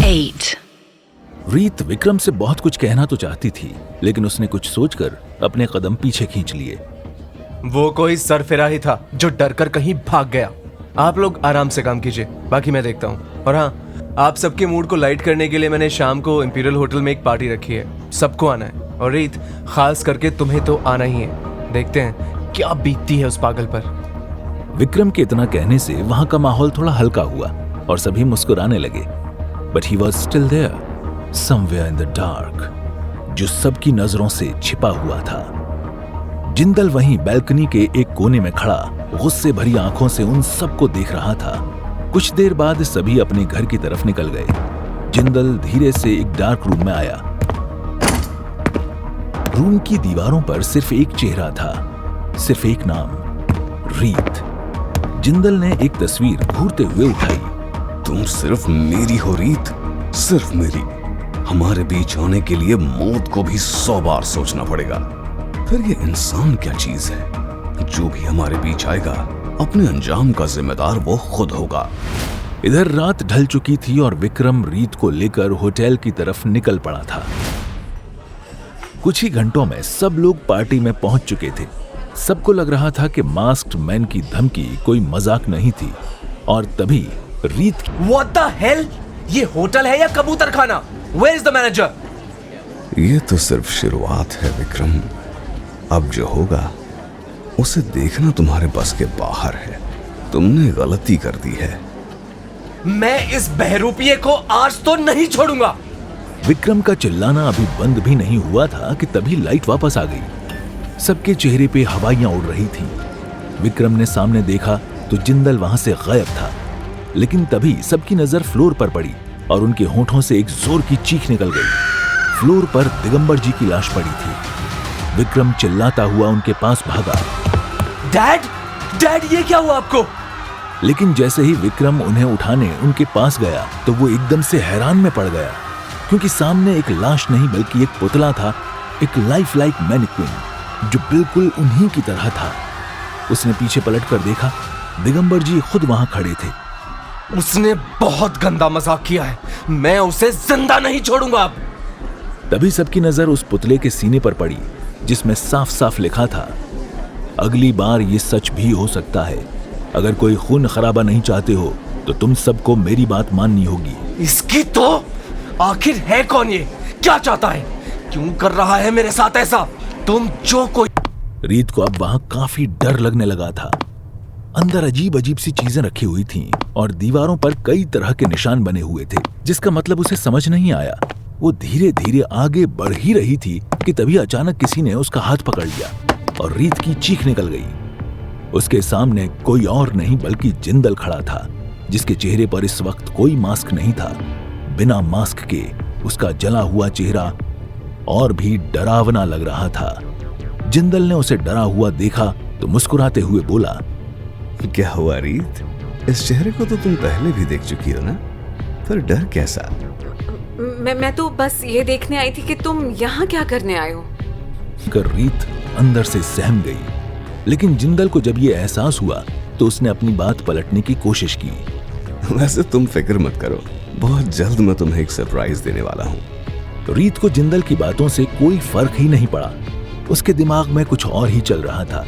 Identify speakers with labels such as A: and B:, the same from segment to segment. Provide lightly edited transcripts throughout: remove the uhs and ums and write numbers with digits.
A: 8.
B: रीत विक्रम से बहुत कुछ कहना तो चाहती थी, लेकिन उसने कुछ सोचकर अपने कदम पीछे खींच लिए।
C: वो कोई सरफिरा ही था जो डर कर कहीं भाग गया। आप लोग आराम से काम कीजिए, बाकी मैं देखता हूँ। और हाँ, आप सबके मूड को लाइट करने के लिए मैंने शाम को इंपीरियल होटल में एक पार्टी रखी है। सबको आना है, और रीत खास करके तुम्हें तो आना ही है। देखते हैं क्या बीतती है उस पागल पर।
B: विक्रम के इतना कहने से वहां का माहौल थोड़ा हल्का हुआ और सभी मुस्कुराने लगे। But he was still there, somewhere in the dark, जो सबकी नजरों से छिपा हुआ था। जिंदल वहीं बैल्कनी के एक कोने में खड़ा गुस्से भरी आंखों से उन सबको देख रहा था। कुछ देर बाद सभी अपने घर की तरफ निकल गए। जिंदल धीरे से एक डार्क रूम में आया। रूम की दीवारों पर सिर्फ एक चेहरा था, सिर्फ एक नाम, रीत। जिंदल ने एक तस्वीर घूरते हुए उठाई।
D: तुम सिर्फ मेरी हो रीत, सिर्फ मेरी। हमारे बीच आने के लिए मौत को भी 100 बार सोचना पड़ेगा। फिर ये इंसान क्या चीज है? जो भी हमारे बीच आएगा, अपने अंजाम का जिम्मेदार वो खुद होगा।
B: इधर रात ढल चुकी थी और विक्रम रीत को लेकर होटल की तरफ निकल पड़ा था। कुछ ही घंटों में सब लोग पार्टी में पहुंच चुके थे। सबको लग रहा था कि मास्क्ड मैन की धमकी कोई मजाक नहीं थी। और तभी रीत
C: What the hell? ये होटल है या कबूतर खाना? Where is the manager?
D: ये तो सिर्फ शुरुआत है विक्रम। अब जो होगा उसे देखना तुम्हारे बस के बाहर है। तुमने गलती कर दी है।
C: मैं इस बहरूपिये को आज तो नहीं छोड़ूंगा।
B: विक्रम का चिल्लाना अभी बंद भी नहीं हुआ था कि तभी लाइट वापस आ गई। सबके चेहरे पे हवाइयां उड़ रही थीं। विक्रम ने सामने देखा तो जिंदल वहां से गायब था। लेकिन तभी सबकी नजर फ्लोर पर पड़ी और उनके होंठों से एक जोर की चीख निकल गई। फ्लोर पर दिगंबर जी की लाश पड़ी थी। विक्रम चिल्लाता हुआ उनके पास भागा।
C: डैड, ये क्या हुआ आपको?
B: लेकिन जैसे ही विक्रम उन्हें उठाने उनके पास गया तो वो एकदम से हैरान में पड़ गया, क्योंकि सामने एक लाश नहीं बल्कि एक पुतला था, एक लाइफ लाइक मैनिक्विन जो बिल्कुल उन्हीं की तरह था। उसने पीछे पलटकर देखा, दिगंबर जी खुद वहां खड़े थे।
C: उसने बहुत गंदा मजाक किया है, मैं उसे जिंदा नहीं छोड़ूंगा अब।
B: तभी सबकी नजर उस पुतले के सीने पर पड़ी जिसमें साफ साफ लिखा था, अगली बार ये सच भी हो सकता है। अगर कोई खून खराबा नहीं चाहते हो तो तुम सबको मेरी बात माननी होगी।
C: इसकी तो आखिर है कौन ये? क्या चाहता है? क्यों कर रहा है मेरे साथ ऐसा? तुम जो कोई।
B: रीत को अब वहां काफी डर लगने लगा था। अंदर अजीब अजीब सी चीजें रखी हुई थीं और दीवारों पर कई तरह के निशान बने हुए थे, जिसका मतलब उसे समझ नहीं आया। वो धीरे धीरे आगे बढ़ ही रही थी कि तभी अचानक किसी ने उसका हाथ पकड़ लिया और रीत की चीख निकल गई। उसके सामने कोई और नहीं बल्कि जिंदल खड़ा था, जिसके चेहरे पर इस वक्त कोई मास्क नहीं था। बिना मास्क के उसका जला हुआ चेहरा और भी डरावना लग रहा था। जिंदल ने उसे डरा हुआ देखा तो मुस्कुराते हुए बोला,
D: क्या हुआ रीत? इस चेहरे को तो तुम पहले भी देख चुकी हो ना, फिर डर कैसा?
E: मैं तो बस ये देखने आई थी कि तुम यहाँ क्या करने आए हो।
B: कर रीत अंदर से सहम गई, लेकिन जिंदल को जब ये एहसास हुआ तो उसने अपनी बात पलटने की कोशिश की।
D: वैसे तुम फिक्र मत करो, बहुत जल्द मैं तुम्हें एक सरप्राइज देने वाला हूँ।
B: तो रीत को जिंदल की बातों से कोई फर्क ही नहीं पड़ा। उसके दिमाग में कुछ और ही चल रहा था।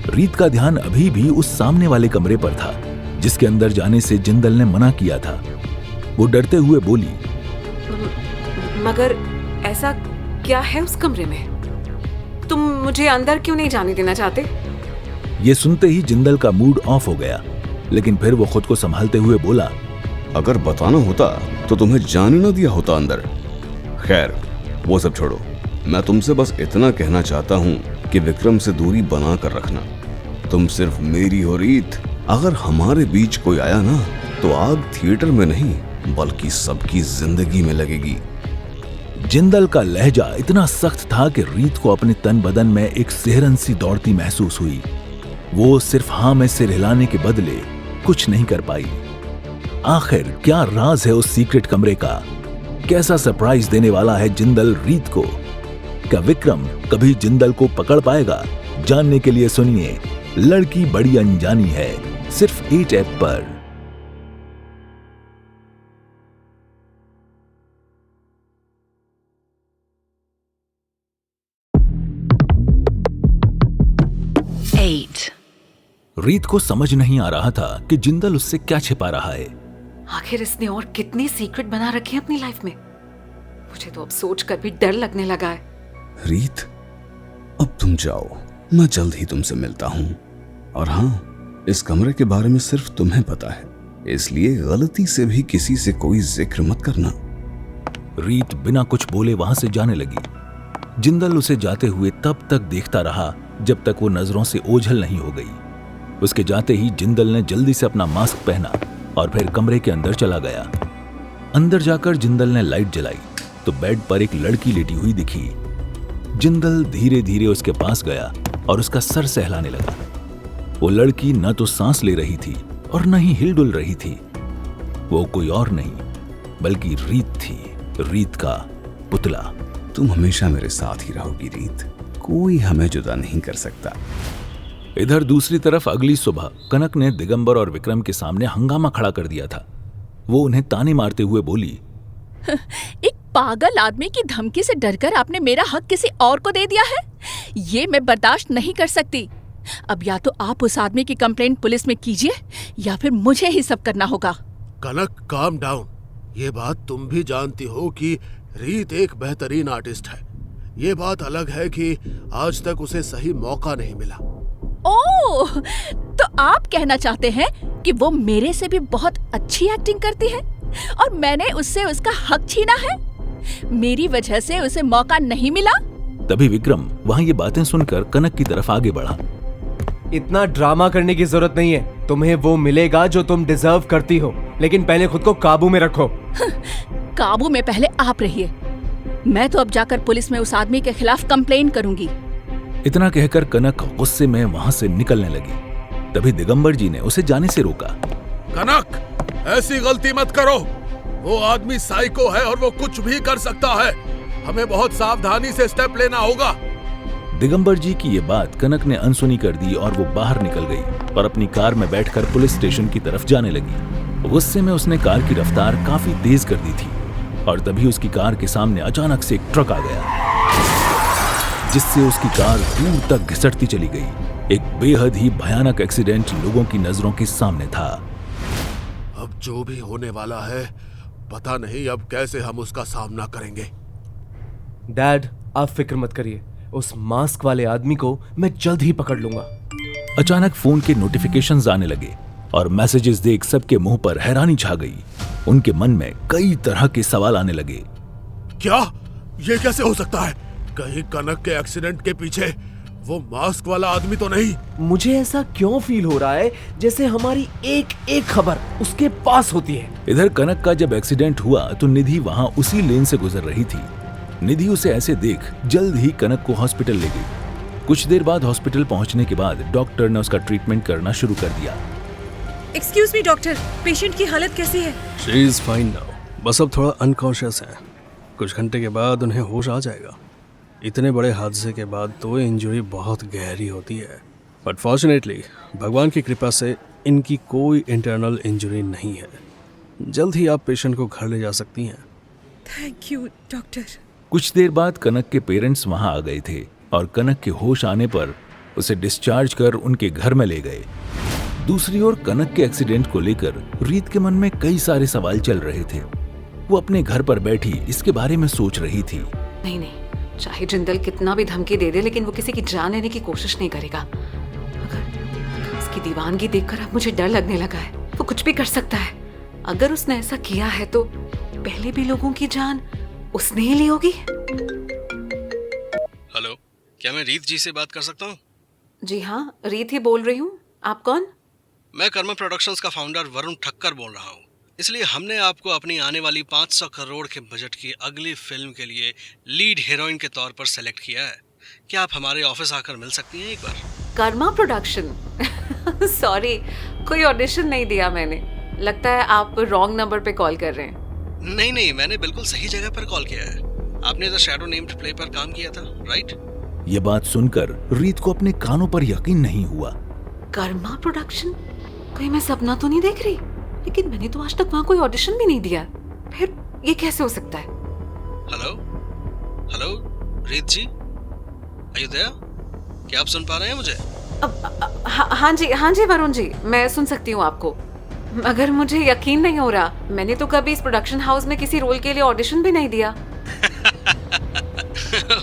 B: रीत का ध्यान अभी भी उस सामने वाले कमरे पर था, जिसके अंदर जाने से जिंदल ने मना किया था। वो डरते हुए बोली,
E: मगर ऐसा क्या है उस कमरे में? तुम मुझे अंदर क्यों नहीं जाने देना चाहते?
B: ये सुनते ही जिंदल का मूड ऑफ हो गया, लेकिन फिर वो खुद को संभालते हुए बोला,
D: अगर बताना होता तो तुम्हें जाने ना दिया होता अंदर। खैर, वो सब छोड़ो। मैं तुमसे बस इतना कहना चाहता हूँ कि विक्रम से दूरी बना कर रखना। तुम सिर्फ मेरी हो रीत। अगर हमारे बीच कोई आया ना तो आग थिएटर में नहीं बल्कि सबकी जिंदगी में लगेगी।
B: जिंदल का लहजा इतना सख्त था कि रीत को अपने तन बदन में एक सिहरन सी दौड़ती महसूस हुई। वो सिर्फ हाँ में सिर हिलाने के बदले कुछ नहीं कर पाई। आखिर क्या राज है उस सीक्रेट कमरे का? कैसा सरप्राइज देने वाला है जिंदल रीत को? क्या विक्रम कभी जिंदल को पकड़ पाएगा? जानने के लिए सुनिए लड़की बड़ी अनजानी है, सिर्फ 8 ऐप पर।
A: 8.
B: रीत को समझ नहीं आ रहा था कि जिंदल उससे क्या छिपा रहा है।
E: आखिर इसने और कितनी सीक्रेट बना रखी है अपनी लाइफ में। मुझे तो अब सोच कर भी डर लगने लगा है।
D: रीत, अब तुम जाओ, मैं जल्द ही तुमसे मिलता हूं। और हाँ, इस कमरे के बारे में सिर्फ तुम्हें पता है, इसलिए गलती से भी किसी से कोई जिक्र मत करना।
B: रीत बिना कुछ बोले वहां से जाने लगी। जिंदल उसे जाते हुए तब तक देखता रहा जब तक वो नजरों से ओझल नहीं हो गई। उसके जाते ही जिंदल ने जल्दी से अपना मास्क पहना और फिर कमरे के अंदर चला गया। अंदर जाकर जिंदल ने लाइट जलाई तो बेड पर एक लड़की लेटी हुई दिखी। जिंदल धीरे धीरे उसके पास गया और उसका सर सहलाने लगा। वो लड़की न तो सांस ले रही थी और न ही हिलडुल रही थी। वो कोई और नहीं बल्कि रीत थी, रीत का पुतला।
D: तुम हमेशा मेरे साथ ही रहोगी रीत, कोई हमें जुदा नहीं कर सकता।
B: इधर दूसरी तरफ अगली सुबह कनक ने दिगंबर और विक्रम के सामने हंगामा खड़ा कर दिया था। वो उन्हें ताने मारते हुए बोली,
A: एक पागल आदमी की धमकी से डरकर आपने मेरा हक किसी और को दे दिया है। ये मैं बर्दाश्त नहीं कर सकती। अब या तो आप उस आदमी की कंप्लेंट पुलिस में कीजिए या फिर मुझे ही सब करना होगा।
F: कनक, काम डाउन। ये बात तुम भी जानती हो कि रीत एक बेहतरीन आर्टिस्ट है। ये बात अलग है कि आज तक उसे सही मौका नहीं मिला।
A: ओह, तो आप कहना चाहते हैं कि वो मेरे से भी बहुत अच्छी एक्टिंग करती है और मैंने उससे उसका हक छीना है? मेरी वजह से उसे मौका नहीं मिला?
B: तभी विक्रम वहां ये बातें सुनकर कनक की तरफ आगे बढ़ा।
C: इतना ड्रामा करने की जरूरत नहीं है। तुम्हें वो मिलेगा जो तुम डिजर्व करती हो, लेकिन पहले खुद को काबू में रखो।
A: काबू में पहले आप रहिए। मैं तो अब जाकर पुलिस में उस आदमी के खिलाफ कंप्लेन करूंगी।
B: इतना कहकर कनक गुस्से में वहां से निकलने लगी। तभी दिगंबर जी ने उसे जाने से रोका।
F: कनक, ऐसी गलती मत करो। वो आदमी साइको है और वो कुछ भी कर सकता है। हमें बहुत सावधानी से स्टेप लेना होगा।
B: दिगंबर जी की ये बात कनक ने अनसुनी कर दी और वो बाहर निकल गई और अपनी कार में बैठकर पुलिस स्टेशन की तरफ जाने लगी। गुस्से में उसने कार की रफ्तार काफी तेज कर दी थी और तभी उसकी कार के सामने अचानक से एक ट्रक आ गया, जिससे उसकी कार दूर तक घिसटती चली गई। एक बेहद ही भयानक एक्सीडेंट लोगों की नजरों के सामने था।
F: अब जो भी होने वाला है, पता नहीं अब कैसे हम उसका सामना करेंगे।
C: डैड, आप फिक्र मत करिए। उस मास्क वाले आदमी को मैं जल्द ही पकड़ लूंगा।
B: अचानक फोन के नोटिफिकेशंस आने लगे और मैसेजेस देख सबके मुंह पर हैरानी छा गई। उनके मन में कई तरह के सवाल आने लगे।
F: क्या ये कैसे हो सकता है? कहीं कनक के एक्सीडेंट के पीछे वो मास्क वाला आदमी तो नहीं?
C: मुझे ऐसा क्यों फील हो रहा है जैसे हमारी एक एक खबर उसके पास होती है।
B: इधर कनक का जब एक्सीडेंट हुआ तो निधि वहां उसी लेन से गुजर रही थी। निधि उसे ऐसे देख जल्द ही कनक को हॉस्पिटल ले गई। कुछ देर बाद हॉस्पिटल पहुंचने के बाद डॉक्टर ने उसका ट्रीटमेंट करना शुरू कर दिया।
G: एक्सक्यूज मी डॉक्टर, पेशेंट की हालत कैसी है?
H: शी इज फाइन नाउ, बस अब थोड़ा अनकॉन्शियस है। कुछ घंटे के बाद उन्हें होश आ जाएगा। इतने बड़े हादसे के बाद तो इंजरी बहुत गहरी होती है, बट फॉर्चुनेटली भगवान की कृपा से इनकी कोई इंटरनल इंजरी नहीं है। जल्द ही आप पेशेंट को घर ले जा सकती हैं।
G: Thank you doctor.
B: कुछ देर बाद कनक के पेरेंट्स वहां आ गए थे और कनक के होश आने पर उसे डिस्चार्ज कर उनके घर में ले गए। दूसरी ओर कनक के एक्सीडेंट को लेकर रीत के मन में कई सारे सवाल चल रहे थे। वो अपने घर पर बैठी इसके बारे में सोच रही थी।
E: नहीं नहीं, चाहे जिंदल कितना भी धमकी दे दे, लेकिन वो किसी की जान लेने की कोशिश नहीं करेगा। अगर उसकी दीवानगी देखकर अब मुझे डर लगने लगा है। वो कुछ भी कर सकता है। अगर उसने ऐसा किया है तो पहले भी लोगों की जान उसने ही ली होगी।
H: हेलो, क्या मैं रीत जी से बात कर सकता हूँ?
E: जी हाँ, रीत ही बोल रही हूँ। आप कौन?
H: मैं कर्मा प्रोडक्शंस का फाउंडर वरुण ठक्कर बोल रहा हूँ। इसलिए हमने आपको अपनी आने वाली 500 करोड़ के बजट की अगली फिल्म के लिए लीड हीरोइन के तौर पर सेलेक्ट किया है। क्या आप हमारे ऑफिस आकर मिल सकती हैं एक बार?
E: कर्मा प्रोडक्शन? सॉरी, कोई ऑडिशन नहीं दिया मैंने। लगता है आप रॉन्ग नंबर पे कॉल कर रहे हैं।
H: नहीं, मैंने बिल्कुल सही जगह पर कॉल किया है। आपने द शैडो नेम्ड प्ले पर काम किया था, राइट?
B: ये बात सुनकर रीत को अपने कानों पर यकीन नहीं हुआ।
E: कर्मा प्रोडक्शन? कहीं मैं सपना तो नहीं देख रही? लेकिन मैंने तो आज तक वहाँ कोई ऑडिशन भी नहीं दिया। फिर ये कैसे हो सकता है?
H: हेलो रीत जी, आर यू देयर? क्या आप सुन पा रहे हैं मुझे?
E: हाँ जी वरुण जी, मैं सुन सकती हूँ आपको। मगर मुझे यकीन नहीं हो रहा, मैंने तो कभी इस प्रोडक्शन हाउस में किसी रोल के लिए ऑडिशन भी नहीं दिया।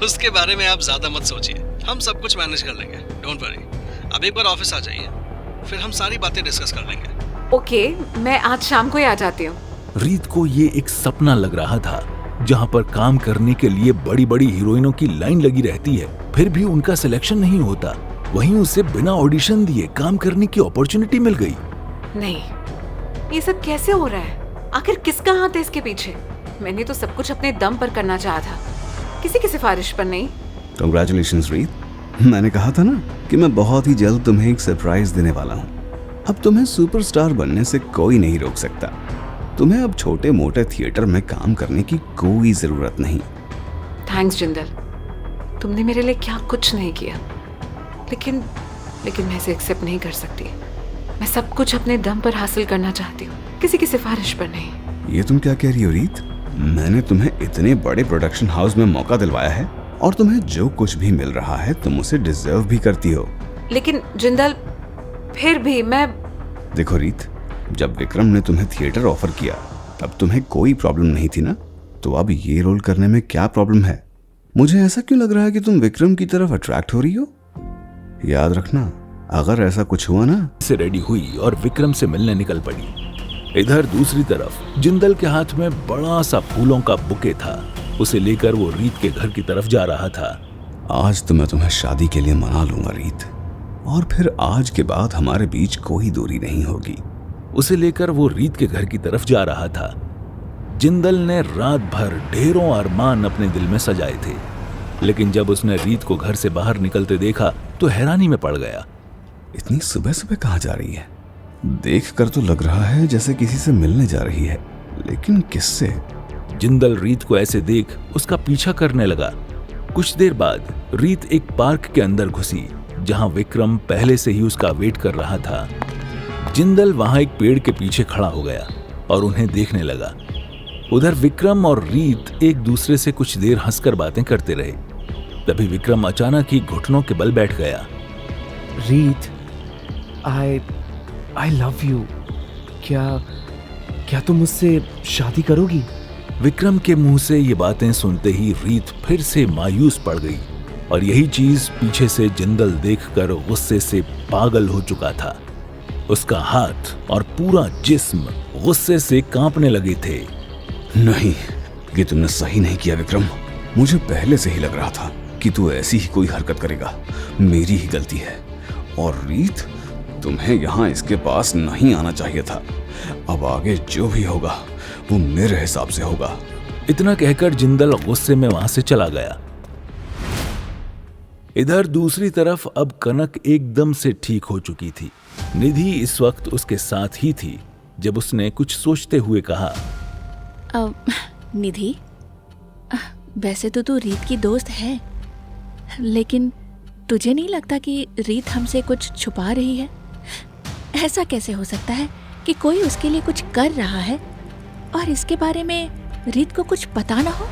H: उसके बारे में आप ज्यादा मत सोचिए, हम सब कुछ मैनेज कर लेंगे, डोंट वरी। अब एक बार ऑफिस आ जाइए, फिर हम सारी बातें डिस्कस कर लेंगे।
E: ओके, मैं आज शाम को ही आ जाती हूँ।
B: रीत को ये एक सपना लग रहा था जहां पर काम करने के लिए बड़ी बड़ी हीरोइनों की लाइन लगी रहती है, फिर भी उनका सिलेक्शन नहीं होता। वहीं उसे बिना ऑडिशन दिए काम करने की अपॉर्चुनिटी मिल गई।
E: नहीं, ये सब कैसे हो रहा है? आखिर किसका हाथ है इसके पीछे? मैंने तो सब कुछ अपने दम पर करना चाहा था, किसी की सिफारिश पर नहीं।
D: कंग्रेचुलेशंस रीत, मैंने कहा था ना कि मैं बहुत ही जल्द तुम्हें एक सरप्राइज देने वाला हूँ। अब तुम्हें सुपरस्टार बनने से कोई नहीं रोक सकता। तुम्हें अब छोटे मोटे थिएटर में काम करने की कोई जरूरत नहीं।
E: थैंक्स जिंदल, तुमने मेरे लिए क्या कुछ नहीं किया, लेकिन मैं इसे एक्सेप्ट नहीं कर सकती। मैं सब कुछ अपने दम पर हासिल करना चाहती हूँ, किसी की सिफारिश पर नहीं।
D: ये तुम क्या कह रही हो रीत? मैंने तुम्हें इतने बड़े प्रोडक्शन हाउस में मौका दिलवाया है और तुम्हें जो कुछ भी मिल रहा है तुम उसे डिजर्व भी करती हो।
E: लेकिन जिंदल, फिर भी मैं...
D: देखो रीत, जब विक्रम ने तुम्हें थिएटर ऑफर किया तब तुम्हें कोई प्रॉब्लम नहीं थी ना, तो अब ये रोल करने में क्या प्रॉब्लम है? मुझे ऐसा क्यों लग रहा है कि तुम विक्रम की तरफ अट्रैक्ट हो रही हो? याद रखना, अगर ऐसा कुछ हुआ ना...
B: से रेडी हुई और विक्रम से मिलने निकल पड़ी। इधर दूसरी तरफ जिंदल के हाथ में बड़ा सा फूलों का बुके था। उसे लेकर वो रीत के घर की तरफ जा रहा था।
D: आज तो मैं तुम्हें शादी के लिए मना लूंगा रीत, और फिर आज के बाद हमारे बीच कोई दूरी नहीं होगी।
B: उसे लेकर वो रीत के घर की तरफ जा रहा था। जिंदल ने रात भर ढेरों अरमान अपने दिल में सजाए थे, लेकिन जब उसने रीत को घर से बाहर निकलते देखा तो हैरानी में पड़ गया।
D: इतनी सुबह सुबह कहाँ जा रही है? देखकर तो लग रहा है जैसे किसी से मिलने जा रही है, लेकिन किससे?
B: जिंदल रीत को ऐसे देख उसका पीछा करने लगा। कुछ देर बाद रीत एक पार्क के अंदर घुसी, जहां विक्रम पहले से ही उसका वेट कर रहा था। जिंदल वहां एक पेड़ के पीछे खड़ा हो गया और उन्हें देखने लगा। उधर विक्रम और रीत एक दूसरे से कुछ देर हंसकर बातें करते रहे। तभी विक्रम अचानक ही घुटनों के बल बैठ गया।
C: रीत, आई लव यू। क्या तुम मुझसे शादी करोगी?
B: विक्रम के मुंह से ये बातें सुनते ही रीत फिर से मायूस पड़ गई, और यही चीज पीछे से जिंदल देखकर गुस्से से पागल हो चुका था। उसका हाथ और पूरा जिस्म गुस्से से कांपने लगे थे।
D: नहीं, ये तुमने सही नहीं किया विक्रम। मुझे पहले से ही लग रहा था कि तू ऐसी ही कोई हरकत करेगा। मेरी ही गलती है। और रीत, तुम्हें यहाँ इसके पास नहीं आना चाहिए था। अब आगे जो भी होगा वो मेरे हिसाब से होगा।
B: इतना कहकर जिंदल गुस्से में वहां से चला गया। इधर दूसरी तरफ अब कनक एकदम से ठीक हो चुकी थी। निधि इस वक्त उसके साथ ही थी, जब उसने कुछ सोचते हुए कहा,
A: निधि, वैसे तो तू रीत की दोस्त है, लेकिन तुझे नहीं लगता कि रीत हमसे कुछ छुपा रही है? ऐसा कैसे हो सकता है कि कोई उसके लिए कुछ कर रहा है और इसके बारे में रीत को कुछ पता ना हो?